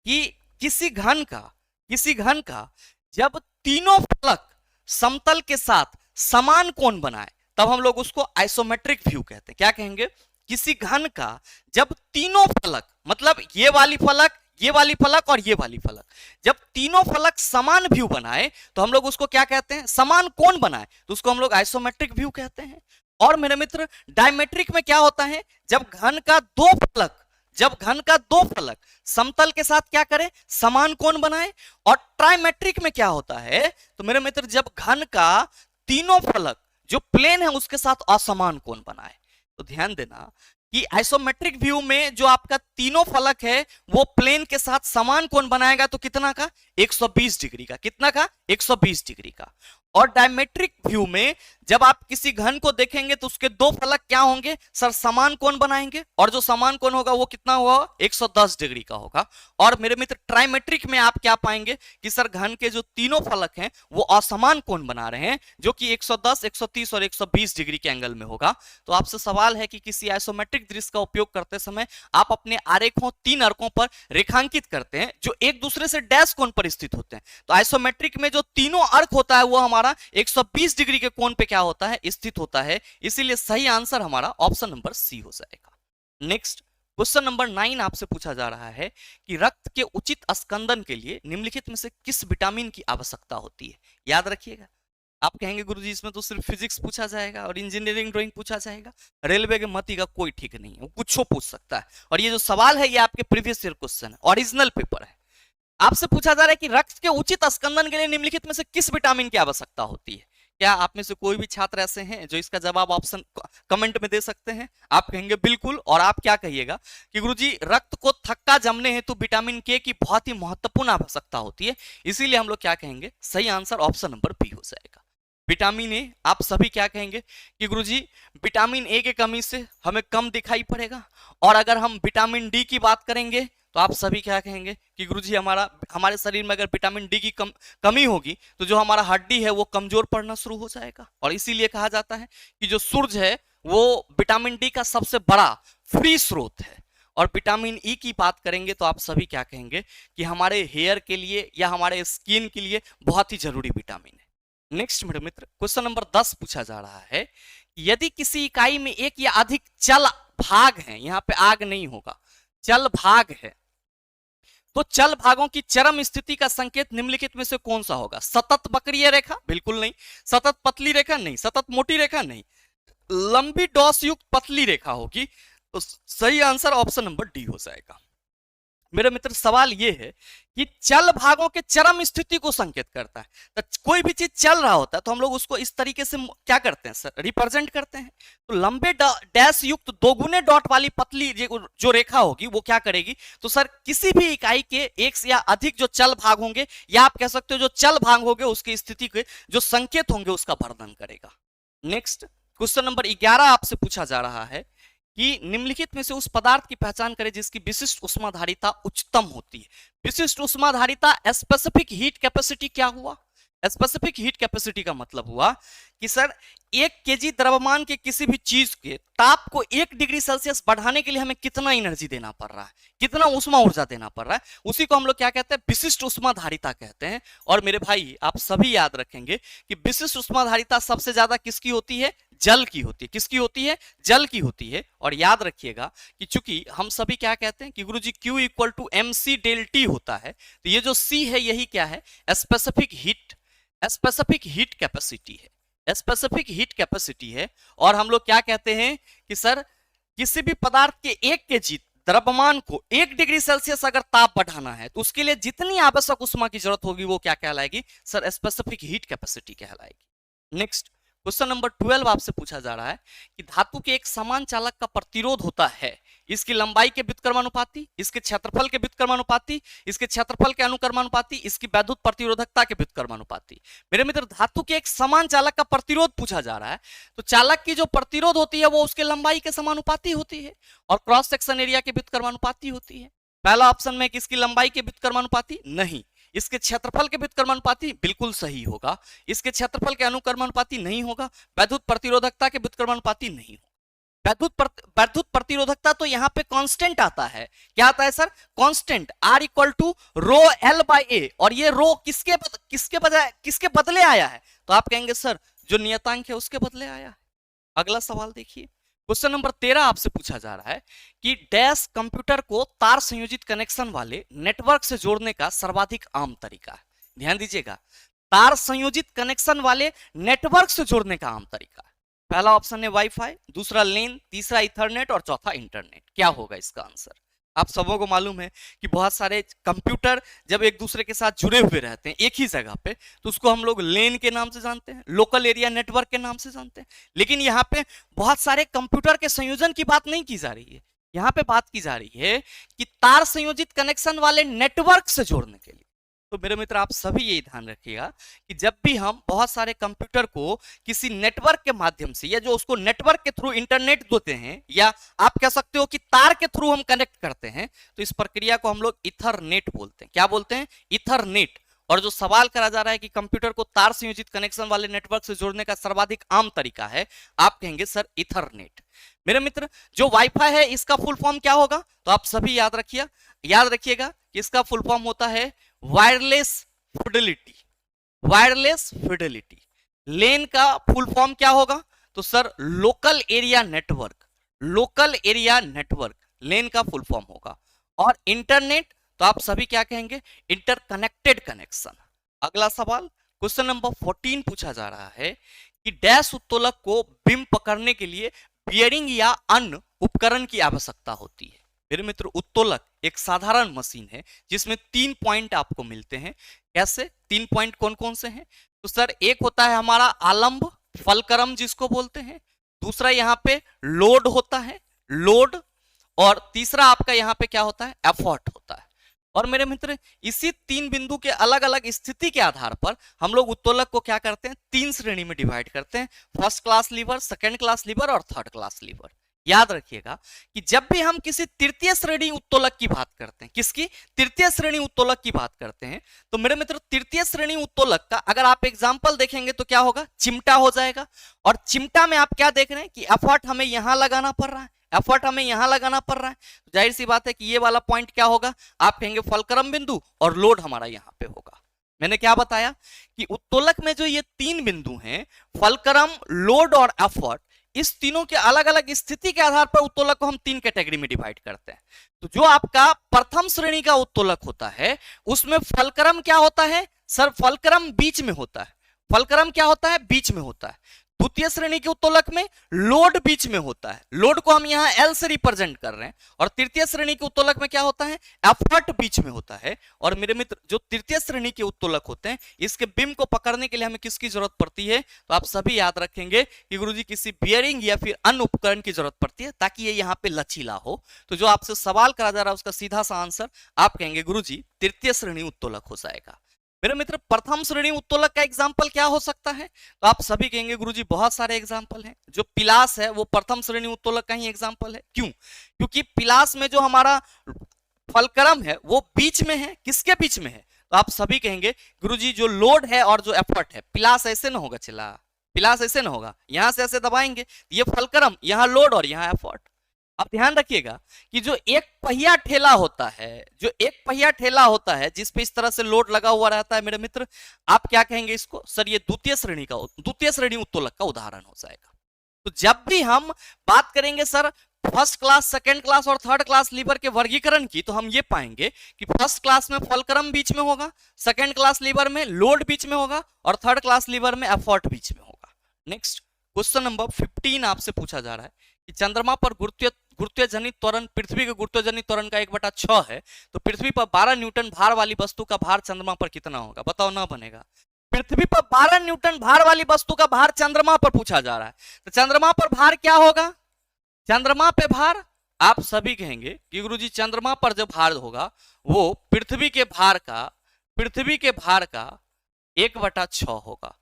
कि किसी घन का जब तीनों फलक समतल के साथ समान कोण बनाए तब हम लोग उसको आइसोमेट्रिक व्यू कहते हैं। क्या कहेंगे, किसी घन का जब तीनों फलक मतलब ये वाली फलक, ये वाली फलक और ये वाली फलक, जब तीनों फलक समान व्यू बनाए तो हम लोग उसको क्या कहते हैं, समान कोण बनाए तो उसको हम लोग आइसोमेट्रिक व्यू कहते हैं। और मेरे मित्र डायमेट्रिक में क्या होता है, जब घन का दो फलक समतल के साथ क्या करें, समान कोण बनाए। और ट्राइमेट्रिक में क्या होता है तो मेरे मित्र जब घन का तीनों फलक जो प्लेन है उसके साथ असमान कोण बनाए। तो ध्यान देना कि आइसोमेट्रिक व्यू में जो आपका तीनों फलक है वो प्लेन के साथ समान कोण बनाएगा तो कितना का, 120 डिग्री का। कितना का, 120 डिग्री का। और डायमेट्रिक व्यू में जब आप किसी घन को देखेंगे तो उसके दो फलक क्या होंगे सर, समान कोण बनाएंगे और जो समान कोण होगा वो कितना होगा, 110 डिग्री का होगा। और मेरे मित्र ट्राइमेट्रिक में आप क्या पाएंगे कि सर घन के जो तीनों फलक हैं वो असमान कोण बना रहे हैं जो कि 110, 130 और 120 डिग्री के एंगल में होगा। तो आपसे सवाल है कि किसी आइसोमेट्रिक दृश्य का उपयोग करते समय आप अपने आरेखों 3 अर्कों पर रेखांकित करते हैं जो एक दूसरे से डैश कोण पर स्थित होते हैं। तो आइसोमेट्रिक में जो तीनों अर्क होता है वो हमारा 120 डिग्री के कोण पे क्या होता है, स्थित होता है। इसीलिए सही आंसर हमारा ऑप्शन नंबर सी हो जाएगा। नेक्स्ट क्वेश्चन नंबर 9 आपसे पूछा जा रहा है कि रक्त के उचित स्कंदन के लिए निम्नलिखित में से किस विटामिन की आवश्यकता होती है। याद रखिएगा, आप कहेंगे गुरुजी इसमें तो सिर्फ फिजिक्स पूछा जाएगा और इंजीनियरिंग ड्राइंग पूछा जाएगा, रेलवे के मती का कोई ठीक नहीं है, वो कुछ पूछ सकता है। और ये जो सवाल है ये आपके प्रीवियस ईयर क्वेश्चन है, ओरिजिनल पेपर है। आपसे पूछा जा रहा है कि रक्त के उचित स्कंदन के लिए निम्नलिखित में से किस विटामिन की आवश्यकता होती है। क्या आप में से कोई भी छात्र ऐसे हैं जो इसका जवाब ऑप्शन कमेंट में दे सकते हैं? आप कहेंगे बिल्कुल। और आप क्या कहिएगा कि गुरुजी रक्त को थक्का जमने हेतु विटामिन के की बहुत ही महत्वपूर्ण आवश्यकता होती है, इसीलिए हम लोग क्या कहेंगे, सही आंसर ऑप्शन नंबर बी हो जाएगा, विटामिन ए। आप सभी क्या कहेंगे कि गुरुजी विटामिन ए की कमी से हमें कम दिखाई पड़ेगा। और अगर हम विटामिन डी की बात करेंगे तो आप सभी क्या कहेंगे कि गुरुजी हमारे शरीर में अगर विटामिन डी की कमी होगी तो जो हमारा हड्डी है वो कमजोर पड़ना शुरू हो जाएगा। और इसीलिए कहा जाता है कि जो सूरज है वो विटामिन डी का सबसे बड़ा फ्री स्रोत है। और विटामिन ई की बात करेंगे तो आप सभी क्या कहेंगे कि हमारे हेयर के लिए या हमारे स्किन के लिए बहुत ही जरूरी विटामिन है। नेक्स्ट मेरे मित्र क्वेश्चन नंबर 10 पूछा जा रहा है, यदि किसी इकाई में एक या अधिक चल भाग हैं, यहां पे आग नहीं होगा, चल भाग है, तो चल भागों की चरम स्थिति का संकेत निम्नलिखित में से कौन सा होगा? सतत वक्रीय रेखा? बिल्कुल नहीं। सतत पतली रेखा? नहीं। सतत मोटी रेखा? नहीं। लंबी डॉस युक्त पतली रेखा होगी। तो सही आंसर ऑप्शन नंबर डी हो जाएगा। मेरे मित्र सवाल यह है कि चल भागों के चरम स्थिति को संकेत करता है। तो कोई भी चीज चल रहा होता है तो हम लोग उसको इस तरीके से क्या करते हैं सर, रिप्रेजेंट करते हैं। तो लंबे डैश युक्त दोगुने डॉट वाली पतली जो रेखा होगी वो क्या करेगी, तो सर किसी भी इकाई के एक या अधिक जो चल भाग होंगे या आप कह सकते हो जो चल भाग होंगे उसकी स्थिति के जो संकेत होंगे उसका वर्णन करेगा। नेक्स्ट क्वेश्चन नंबर 11 आपसे पूछा जा रहा है कि निम्नलिखित में से उस पदार्थ की पहचान करें जिसकी विशिष्ट ऊष्माधारिता उच्चतम होती है। विशिष्ट ऊष्माधारिता स्पेसिफिक हीट कैपेसिटी क्या हुआ? स्पेसिफिक हीट कैपेसिटी का मतलब हुआ कि सर 1 केजी द्रव्यमान के किसी भी चीज के ताप को 1 डिग्री सेल्सियस बढ़ाने के लिए हमें कितना एनर्जी देना पड़ रहा है, कितना ऊष्मा ऊर्जा देना पड़ रहा है, उसी को हम लोग क्या कहते हैं, विशिष्ट ऊष्माधारिता कहते हैं। और मेरे भाई आप सभी याद रखेंगे कि विशिष्ट ऊष्माधारिता सबसे ज्यादा किसकी होती है? जल की होती है। किसकी होती है? जल की होती है। और याद रखिएगा कि चूंकि हम सभी क्या कहते हैं कि गुरुजी Q equal to MC del T होता है, तो ये जो C है यही क्या है? स्पेसिफिक हीट कैपेसिटी है। स्पेसिफिक हीट कैपेसिटी है। और हम लोग क्या कहते हैं कि सर किसी भी पदार्थ के 1 केजी द्रव्यमान को 1 डिग्री सेल्सियस अगर ताप बढ़ाना है तो उसके लिए जितनी आवश्यक ऊष्मा की जरूरत होगी वो क्या कहलाएगी सर? स्पेसिफिक हीट कैपेसिटी कहलाएगी। नेक्स्ट क्वेश्चन नंबर 12 आपसे पूछा जा रहा है कि धातु के एक समान चालक का प्रतिरोध होता है, इसकी लंबाई के व्युत्क्रमानुपाती, इसके क्षेत्रफल के व्युत्क्रमानुपाती, इसके क्षेत्रफल के अनुक्रमानुपाती, इसकी वैद्युत प्रतिरोधकता के व्युत्क्रमानुपाती। मेरे मित्र धातु के एक समान चालक का प्रतिरोध पूछा जा रहा है, तो चालक की जो प्रतिरोध होती है वो उसके लंबाई के समानुपाती होती है और क्रॉस सेक्शन एरिया के व्युत्क्रमानुपाती होती है। पहला ऑप्शन में किसकी लंबाई के व्युत्क्रमानुपाती? नहीं। इसके क्षेत्रफल के व्युत्क्रमानुपाती? बिल्कुल सही होगा। इसके क्षेत्रफल के अनुक्रमानुपाती? नहीं होगा। वैद्युत प्रतिरोधकता के व्युत्क्रमानुपाती? नहीं होगा। वैद्युत प्रतिरोधकता तो यहाँ पे कांस्टेंट आता है। क्या आता है sir? Constant R equal to rho L by A। और ये रो किसके बदले आया है? तो आप कहेंगे सर जो नियतांक है उसके बदले आया है। अगला सवाल देखिए, क्वेश्चन नंबर 13 आपसे पूछा जा रहा है कि डैश कंप्यूटर को तार संयोजित कनेक्शन वाले नेटवर्क से जोड़ने का सर्वाधिक आम तरीका है। ध्यान दीजिएगा, तार संयोजित कनेक्शन वाले नेटवर्क से जोड़ने का आम तरीका है। पहला ऑप्शन है वाईफाई, दूसरा लेन, तीसरा इथरनेट और चौथा इंटरनेट। क्या होगा इसका आंसर? आप सबों को मालूम है कि बहुत सारे कंप्यूटर जब एक दूसरे के साथ जुड़े हुए रहते हैं एक ही जगह पे तो उसको हम लोग लेन के नाम से जानते हैं, लोकल एरिया नेटवर्क के नाम से जानते हैं। लेकिन यहाँ पे बहुत सारे कंप्यूटर के संयोजन की बात नहीं की जा रही है, यहाँ पे बात की जा रही है कि तार संयोजित कनेक्शन वाले नेटवर्क से जोड़ने के लिए। तो मेरे मित्र आप सभी ये ध्यान रखिएगा कि जब भी हम बहुत सारे कंप्यूटर को किसी नेटवर्क के माध्यम से या जो उसको नेटवर्क के थ्रू इंटरनेट देते हैं या आप कह सकते हो कि तार के थ्रू हम कनेक्ट करते हैं तो इस प्रक्रिया को हम लोग इथरनेट बोलते हैं। क्या बोलते हैं? इथरनेट। और जो सवाल करा जा रहा है कि कंप्यूटर को तार संयोजित कनेक्शन वाले नेटवर्क से जोड़ने का सर्वाधिक आम तरीका है, आप कहेंगे सर इथरनेट। मेरे मित्र जो वाईफाई है इसका फुल फॉर्म क्या होगा? तो आप सभी याद रखिएगा कि इसका फुल फॉर्म होता है wireless fidelity. Wireless fidelity. LAN का फुल फॉर्म क्या होगा? तो sir local area network. Local area network LAN का फुल फॉर्म होगा। और इंटरनेट तो आप सभी क्या कहेंगे? Interconnected connection. अगला सवाल क्वेश्चन नंबर 14 पूछा जा रहा है कि डैश उत्तोलक को बिंब पकड़ने के लिए बियरिंग या अन्य उपकरण की आवश्यकता होती है। मेरे मित्र उत्तोलक एक साधारण मशीन है जिसमें 3 पॉइंट आपको मिलते हैं। कैसे 3 पॉइंट? कौन कौन से हैं? तो सर एक होता है हमारा आलंब फलक्रम जिसको बोलते हैं, दूसरा यहाँ पे लोड होता है, लोड, और तीसरा आपका यहाँ पे क्या होता है, एफर्ट होता है। और मेरे मित्र इसी तीन बिंदु के अलग अलग स्थिति के आधार पर हम लोग उत्तोलक को क्या करते हैं, तीन श्रेणी में डिवाइड करते हैं, first class lever, second class lever और थर्ड क्लास लीवर। याद रखिएगा कि जब भी हम किसी तृतीय श्रेणी उत्तोलक की बात करते हैं, किसकी, तृतीय श्रेणी उत्तोलक की बात करते हैं, तो मेरे मित्र तृतीय श्रेणी उत्तोलक का अगर आप एग्जांपल देखेंगे तो क्या होगा, चिमटा हो जाएगा। और चिमटा में आप क्या देख रहे हैं कि एफर्ट हमें यहां लगाना पड़ रहा है, एफर्ट हमें यहां लगाना पड़ रहा है, तो जाहिर सी बात है कि ये वाला पॉइंट क्या होगा, आप कहेंगे फलक्रम बिंदु, और लोड हमारा यहां पे होगा। मैंने क्या बताया कि उत्तोलक में जो ये तीन बिंदु हैं, फलक्रम, लोड और एफर्ट, इस तीनों के अलग अलग स्थिति के आधार पर उत्तोलक को हम तीन कैटेगरी में डिवाइड करते हैं। तो जो आपका प्रथम श्रेणी का उत्तोलक होता है उसमें फलक्रम क्या होता है, सर फलक्रम बीच में होता है, फलक्रम क्या होता है, बीच में होता है। द्वितीय श्रेणी के उत्तोलक में लोड बीच में होता है, लोड को हम यहां एल से रिप्रेजेंट कर रहे हैं। और तृतीय श्रेणी के उत्तोलक में क्या होता है, एफर्ट बीच में होता है। और मेरे मित्र जो तृतीय श्रेणी के उत्तोलक होते हैं, इसके बिंब को पकड़ने के लिए हमें किसकी जरूरत पड़ती है, तो आप सभी याद रखेंगे कि गुरुजी किसी बियरिंग या फिर अन्य उपकरण की जरूरत पड़ती है ताकि ये यहाँ पे लचीला हो। तो जो आपसे सवाल करा जा रहा है उसका सीधा सा आंसर आप कहेंगे गुरुजी तृतीय श्रेणी उत्तोलक हो जाएगा। मेरे मित्र प्रथम श्रेणी उत्तोलक का एग्जाम्पल क्या हो सकता है, तो आप सभी कहेंगे गुरुजी बहुत सारे एग्जाम्पल हैं। जो पिलास है वो प्रथम श्रेणी उत्तोलक का ही एग्जाम्पल है। क्यों, क्योंकि पिलास में जो हमारा फलक्रम है वो बीच में है, किसके बीच में है, तो आप सभी कहेंगे गुरुजी जो लोड है और जो एफर्ट है, पिलास ऐसे ना होगा, चला पिलास ऐसे ना होगा, यहां से ऐसे दबाएंगे, ये फलक्रम, यहाँ लोड और यहाँ एफर्ट। अब ध्यान रखिएगा कि जो एक पहिया ठेला होता है, जो एक पहिया ठेला होता है जिस पे इस तरह से लोड लगा हुआ रहता है, मेरे मित्र आप क्या कहेंगे इसको, सर ये द्वितीय श्रेणी उत्तोलक का उदाहरण हो जाएगा। तो जब भी हम बात करेंगे sir first class, second class और थर्ड क्लास लीवर के वर्गीकरण की, तो हम ये पाएंगे कि फर्स्ट क्लास में फलक्रम बीच में होगा, सेकेंड क्लास लीवर में लोड बीच में होगा और थर्ड क्लास लीवर में एफर्ट बीच में होगा। नेक्स्ट क्वेश्चन नंबर 15 आपसे पूछा जा रहा है कि चंद्रमा पर गुरुत्वीय जनित त्वरण पृथ्वी के गुरुत्वीय जनित त्वरण का 1/6 है, तो पृथ्वी पर 12 न्यूटन भार वाली वस्तु का भार चंद्रमा पर कितना होगा, बताओ ना बनेगा। पृथ्वी पर 12 न्यूटन भार वाली वस्तु का भार चंद्रमा पर पूछा जा रहा है, तो चंद्रमा पर भार क्या होगा, चंद्रमा पे भार आप सभी कहेंगे कि गुरुजी चंद्रमा पर जो भार होगा वो पृथ्वी के भार का 1/6 होगा।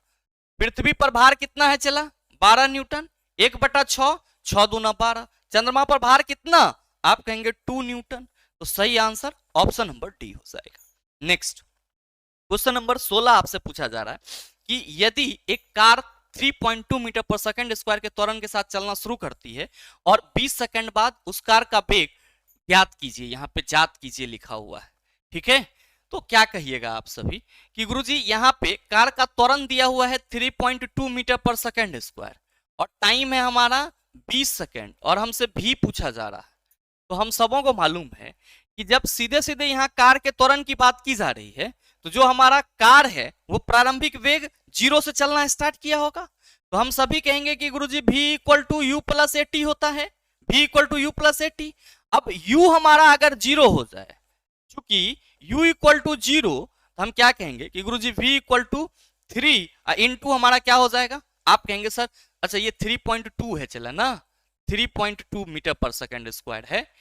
पृथ्वी पर भार कितना है, चला 12 न्यूटन, 1/6, 6 दूना 12। चंद्रमा पर भार कितना, आप कहेंगे 2 न्यूटन। तो सही आंसर ऑप्शन नंबर डी हो जाएगा। नेक्स्ट क्वेश्चन नंबर 16 आपसे पूछा जा रहा है कि यदि एक कार 3.2 मीटर पर सेकंड स्क्वायर के त्वरण के साथ चलना शुरू करती है और 20 सेकंड बाद उस कार का वेग ज्ञात कीजिए, यहाँ पे ज्ञात कीजिए लिखा हुआ है, ठीक है। तो क्या कहिएगा आप सभी कि गुरुजी यहाँ पे कार का त्वरण दिया हुआ है 3.2 मीटर पर सेकंड स्क्वायर और टाइम है हमारा 20 सेकंड और हमसे भी पूछा जा रहा है। तो हम सबों को मालूम है कि जब सीधे सीधे यहाँ कार के त्वरण की बात की जा रही है तो जो हमारा कार है वो प्रारंभिक वेग 0 से चलना स्टार्ट किया होगा। तो हम सभी कहेंगे कि गुरुजी v = u + at होता है, v = u + at। अब u हमारा अगर 0 हो जाए, चूंकि u = 0, तो हम क्या कहेंगे कि गुरुजी v = 3 इंटू हमारा क्या हो जाएगा, आप कहेंगे सर अच्छा ये 3.2 है, चला ना 3.2 मीटर पर सेकंड स्क्वायर है,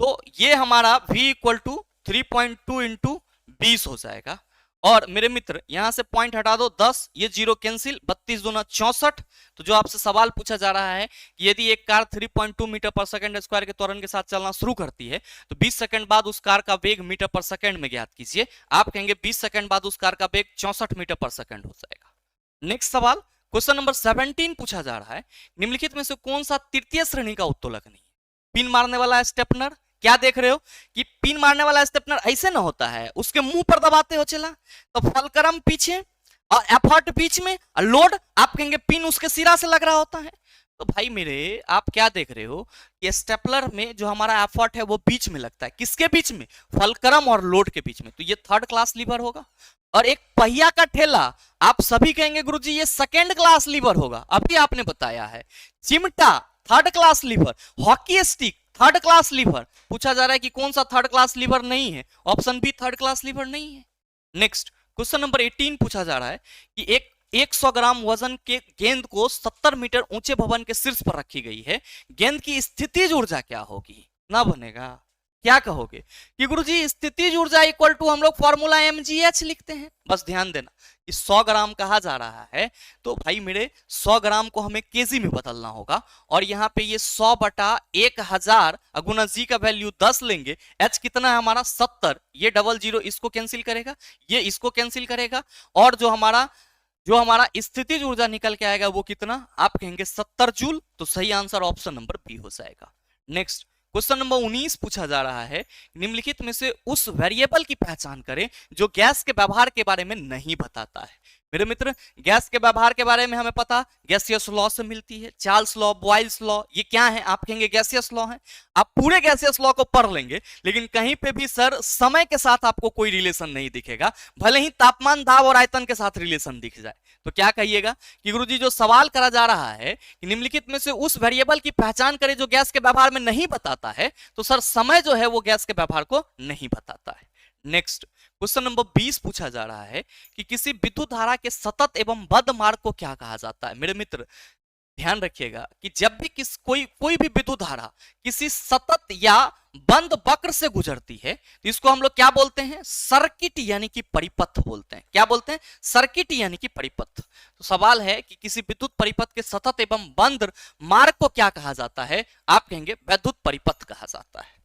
तो ये हमारा v = 3.2 इंटू 20 हो जाएगा। और मेरे मित्र यहां से पॉइंट हटा दो 10, ये 0 कैंसिल, 32 दूना 64। तो जो आपसे सवाल पूछा जा रहा है कि यदि एक कार 3.2 मीटर पर सेकंड स्क्वायर के त्वरण के साथ चलना शुरू करती है तो 20 सेकंड बाद उस कार का वेग मीटर पर सेकंड में ज्ञात कीजिए, आप कहेंगे 20 सेकंड बाद उस कार का वेग 64 मीटर पर सेकंड हो जाएगा। नेक्स्ट सवाल क्वेश्चन नंबर 17 पूछा जा रहा है, निम्नलिखित में से कौन सा तृतीय श्रेणी का उत्तोलक नहीं है। पिन मारने वाला स्टेपनर, क्या देख रहे हो कि पिन मारने वाला स्टेपनर ऐसे ना होता है, उसके मुंह पर दबाते हो, चला तो फलक्रम पीछे और एफर्ट बीच में और लोड आप कहेंगे पिन उसके सिरा से लग रहा होता है। तो भाई मेरे आप क्या देख रहे हो कि स्टेपलर में जो हमारा एफर्ट है वो बीच में लगता है, किसके बीच में, फलक्रम और लोड के बीच में, तो ये थर्ड क्लास लीवर होगा। और एक पहिया का ठेला आप सभी कहेंगे गुरुजी ये सेकेंड क्लास लीवर होगा, अभी आपने बताया है। चिमटा third class liver, hockey stick third class liver, पूछा जा रहा है कि कौन सा थर्ड क्लास लीवर नहीं है, option B third class lever नहीं है। नेक्स्ट क्वेश्चन नंबर 18 पूछा जा रहा है कि एक 100 ग्राम वजन के गेंद को 70 मीटर ऊंचे भवन के शीर्ष पर रखी गई है, गेंद की स्थितिज ऊर्जा क्या होगी? ना बनेगा। क्या कहोगे कि गुरुजी स्थितिज ऊर्जा इक्वल टू हम लोग फॉर्मूला mgh लिखते हैं। बस ध्यान देना कि 100 ग्राम कहा जा रहा है तो भाई मेरे 100 ग्राम को हमें केजी में बदलना होगा, और यहाँ पे ये 100 बटा 1000 गुना जी का वैल्यू 10 लेंगे। h कितना है हमारा 70, ये डबल जीरो इसको कैंसिल करेगा, ये इसको कैंसिल करेगा, और जो हमारा स्थितिज ऊर्जा निकल के आएगा वो कितना? आप कहेंगे 70 जूल। तो सही आंसर ऑप्शन नंबर बी हो जाएगा। नेक्स्ट क्वेश्चन नंबर 19 पूछा जा रहा है, निम्नलिखित में से उस वेरिएबल की पहचान करें जो गैस के व्यवहार के बारे में नहीं बताता है। मेरे मित्र, गैस के व्यवहार के बारे में हमें पता गैसियस लॉ से मिलती है, चार्ल्स लॉ, बॉयल्स लॉ, ये क्या है? आप कहेंगे गैसियस लॉ है। आप पूरे गैसियस लॉ को पढ़ लेंगे, लेकिन कहीं पे भी सर समय के साथ आपको कोई रिलेशन नहीं दिखेगा, भले ही तापमान, दाब और आयतन के साथ रिलेशन दिख जाए। तो क्या कहिएगा कि गुरुजी जो सवाल करा जा रहा है कि निम्नलिखित में से उस वेरिएबल की पहचान करें जो गैस के व्यवहार में नहीं बताता है, तो सर समय जो है वो गैस के व्यवहार को नहीं बताता है। नेक्स्ट क्वेश्चन नंबर 20 पूछा जा रहा है कि किसी विद्युत धारा के सतत एवं बद्ध मार्ग को क्या कहा जाता है। मेरे मित्र ध्यान रखिएगा कि जब भी कोई भी विद्युत धारा किसी सतत या बंद वक्र से गुजरती है तो इसको हम लोग क्या बोलते हैं? सर्किट यानी कि परिपथ बोलते हैं। क्या बोलते हैं? सर्किट यानी कि परिपथ। तो सवाल है कि किसी विद्युत परिपथ के सतत एवं बंद मार्ग को क्या कहा जाता है? आप कहेंगे वैद्युत परिपथ कहा जाता है।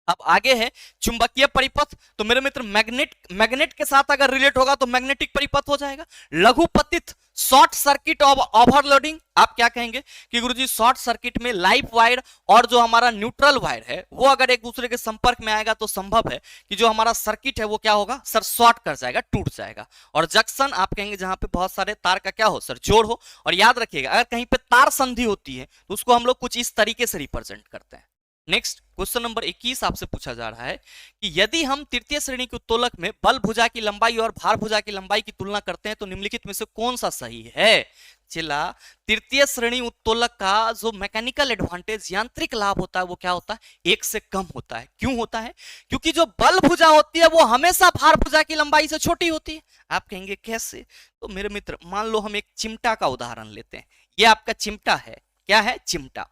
अब आगे है चुंबकीय परिपथ। तो मेरे मित्र मैग्नेट के साथ अगर रिलेट होगा तो मैग्नेटिक परिपथ हो जाएगा। लघुपतित शॉर्ट सर्किट ऑफ ओवरलोडिंग, आप क्या कहेंगे कि गुरुजी शॉर्ट सर्किट में लाइव वायर और जो हमारा न्यूट्रल वायर है वो अगर एक दूसरे के संपर्क में आएगा तो संभव है कि जो हमारा सर्किट है वो क्या होगा सर? शॉर्ट कर जाएगा, टूट जाएगा। और जंक्शन आप कहेंगे जहां पे बहुत सारे तार का क्या हो सर? जोड़ हो। और याद रखिएगा अगर कहीं पे तार संधि होती है तो उसको हम लोग कुछ इस तरीके से रिप्रेजेंट करते हैं। नेक्स्ट क्वेश्चन नंबर 21 आपसे पूछा जा रहा है कि यदि हम तृतीय श्रेणी के उत्तोलक में बल भुजा की लंबाई और भार भुजा की लंबाई की तुलना करते हैं तो निम्नलिखित में से कौन सा सही है? चला, तृतीय श्रेणी उत्तोलक का जो मैकेनिकल एडवांटेज, यांत्रिक लाभ होता है वो क्या होता है? 1 से कम होता है। क्यों होता है? क्योंकि जो बल भुजा होती है वो हमेशा भार भुजा की लंबाई से छोटी होती है। आप कहेंगे कैसे? तो मेरे मित्र मान लो हम एक चिमटा का उदाहरण लेते हैं। ये आपका चिमटा है। क्या है? चिमटा।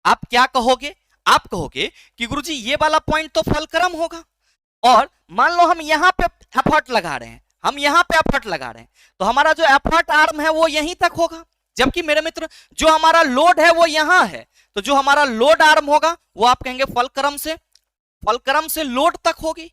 आप क्या कहोगे? आप कहोगे कि गुरुजी ये वाला पॉइंट तो फलक्रम होगा, और मान लो हम यहां पे एफर्ट लगा रहे हैं, तो हमारा जो एफर्ट आर्म है वो यहीं तक होगा। जबकि मेरे मित्र जो हमारा लोड है वो यहां है, तो जो हमारा लोड आर्म होगा वो आप कहेंगे फलक्रम से लोड तक होगी।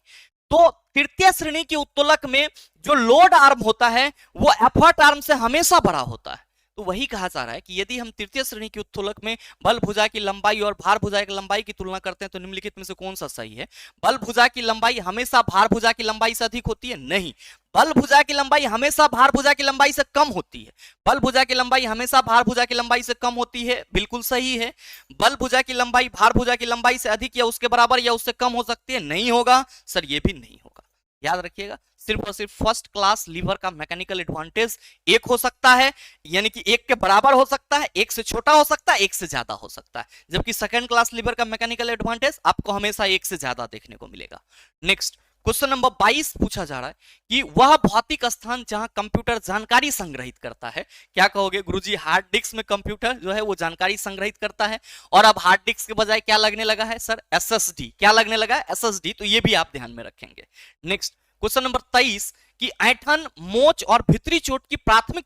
तो तृतीय श्रेणी के उत्तोलक में जो लोड आर्म होता है वो एफर्ट आर्म से हमेशा बड़ा होता है। तो वही कहा जा रहा है कि यदि हम तृतीय श्रेणी के उत्तोलक में बल भुजा की लंबाई और भार भुजा की लंबाई की तुलना करते हैं तो निम्नलिखित में से कौन सा सही है? बल भुजा की लंबाई हमेशा भार भुजा की लंबाई से अधिक होती है? नहीं, बल भुजा की लंबाई हमेशा भार भुजा की लंबाई से कम होती है। बल भुजा की लंबाई हमेशा भार भुजा की लंबाई से कम होती है, बिल्कुल सही है। बल भुजा की लंबाई भार भुजा की लंबाई से अधिक या उसके बराबर या उससे कम हो सकती है? नहीं होगा सर, ये भी नहीं होगा। याद रखिएगा सिर्फ और सिर्फ फर्स्ट क्लास लीवर का मैकेनिकल एडवांटेज 1 हो सकता है, यानी कि 1 के बराबर हो सकता है, 1 से छोटा हो सकता है, 1 से ज्यादा हो सकता है। जबकि सेकंड क्लास लीवर का मैकेनिकल एडवांटेज आपको हमेशा 1 से ज्यादा देखने को मिलेगा। नेक्स्ट क्वेश्चन नंबर 22 पूछा जा रहा है कि वह भौतिक स्थान जहां कंप्यूटर जानकारी संग्रहित करता है। क्या कहोगे गुरुजी? हार्ड डिस्क में कंप्यूटर जो है वो जानकारी संग्रहित करता है, और अब हार्ड डिस्क के बजाय क्या लगने लगा है सर? एसएसडी। क्या लगने लगा है? एसएसडी। तो ये भी आप ध्यान में रखेंगे। नेक्स्ट क्वेश्चन नंबर 23 कि ऐंठन, मोच और भीतरी चोट की प्राथमिक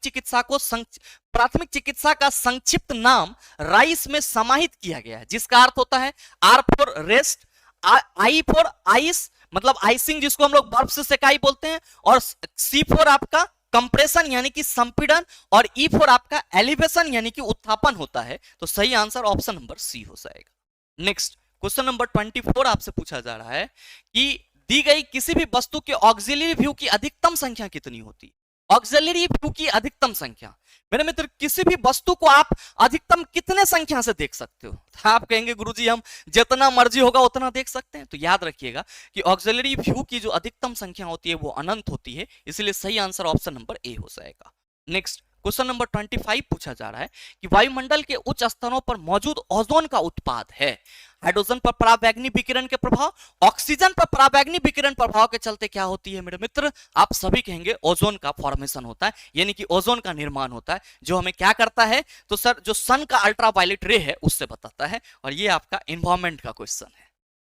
चिकित्सा का संक्षिप्त नाम राइस में समाहित किया गया है, जिसका अर्थ होता है R for rest, I for ice मतलब आइसिंग जिसको हम लोग बर्फ से सेकाई बोलते हैं, और C फॉर आपका कंप्रेशन यानी कि संपीड़न, और E फॉर आपका एलिवेशन यानी कि उत्थापन होता है। तो सही आंसर ऑप्शन नंबर सी हो जाएगा। नेक्स्ट क्वेश्चन नंबर 24 आपसे पूछा जा रहा है कि दी गई किसी भी वस्तु के ऑक्सिलरी व्यू की अधिकतम संख्या कितनी होती है? ऑक्सिलरी व्यू की अधिकतम संख्या मेरे मित्र, किसी भी वस्तु को आप अधिकतम कितने संख्या से देख सकते हो? तो आप कहेंगे गुरुजी हम जितना मर्जी होगा उतना देख सकते हैं। तो याद रखिएगा कि ऑक्सिलरी व्यू की जो अधिकतम संख्या होती है वो अनंत होती है, इसलिए सही आंसर ऑप्शन नंबर ए हो जाएगा। नेक्स्ट क्वेश्चन नंबर 25 पूछा जा रहा है कि वायुमंडल के उच्च स्तरों पर मौजूद ओजोन का उत्पाद है। हाइड्रोजन पर पराबैंगनी विकिरण के प्रभाव, ऑक्सीजन पर पराबैंगनी विकिरण प्रभाव के चलते क्या होती है मेरे मित्र, आप सभी कहेंगे ओजोन का फॉर्मेशन होता है, यानी कि ओजोन का निर्माण होता है, जो हमें क्या करता है, तो सर जो सन का अल्ट्रावायलेट रे है उससे बताता है। और ये आपका एनवायरमेंट का क्वेश्चन है।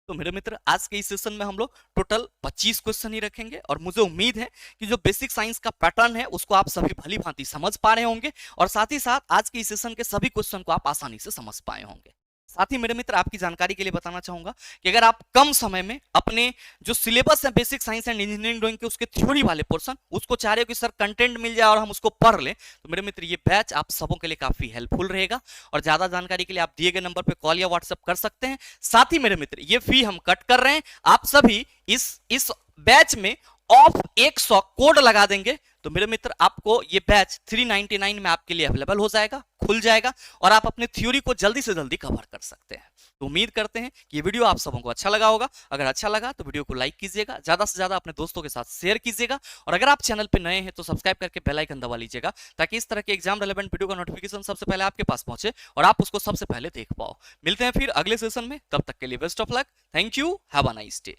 तो मेरे मित्र आज के इस सेशन में हम लोग टोटल 25 क्वेश्चन ही रखेंगे, और मुझे उम्मीद है कि जो बेसिक साइंस का पैटर्न है उसको आप सभी भली भांति समझ पा रहे होंगे, और साथ ही साथ आज के इस सेशन के सभी क्वेश्चन को आप आसानी से समझ पाए होंगे। साथ ही मेरे मित्र आपकी जानकारी के लिए बताना चाहूंगा कि अगर आप कम समय में अपने जो सिलेबस है basic science and engineering drawing के उसके थ्योरी वाले पोर्शन उसको चाह रहे हो कि सर कंटेंट मिल जाए और हम उसको पढ़ लें, तो मेरे मित्र ये बैच आप सबों के लिए काफी हेल्पफुल रहेगा। और ज्यादा जानकारी के लिए आप दिए गए नंबर पर कॉल या व्हाट्सएप कर सकते हैं। साथ ही मेरे मित्र ये फी हम कट कर रहे हैं, आप सभी इस बैच में ऑफ 100 कोड लगा देंगे, तो मेरे मित्र आपको ये बैच 399 में आपके लिए अवेलेबल हो जाएगा, खुल जाएगा, और आप अपने थ्योरी को जल्दी से जल्दी कवर कर सकते हैं। तो उम्मीद करते हैं कि ये वीडियो आप सबों को अच्छा लगा होगा। अगर अच्छा लगा तो वीडियो को लाइक कीजिएगा, ज्यादा से ज्यादा अपने दोस्तों के साथ शेयर कीजिएगा, और अगर आप चैनल पे नए हैं तो सब्सक्राइब करके बेल आइकन दबा लीजिएगा, ताकि इस तरह के एग्जाम रिलेवेंट वीडियो का नोटिफिकेशन सबसे पहले आपके पास पहुंचे और आप उसको सबसे पहले देख पाओ। मिलते हैं फिर अगले सेशन में, तब तक के लिए best of luck. Thank you, have a nice day.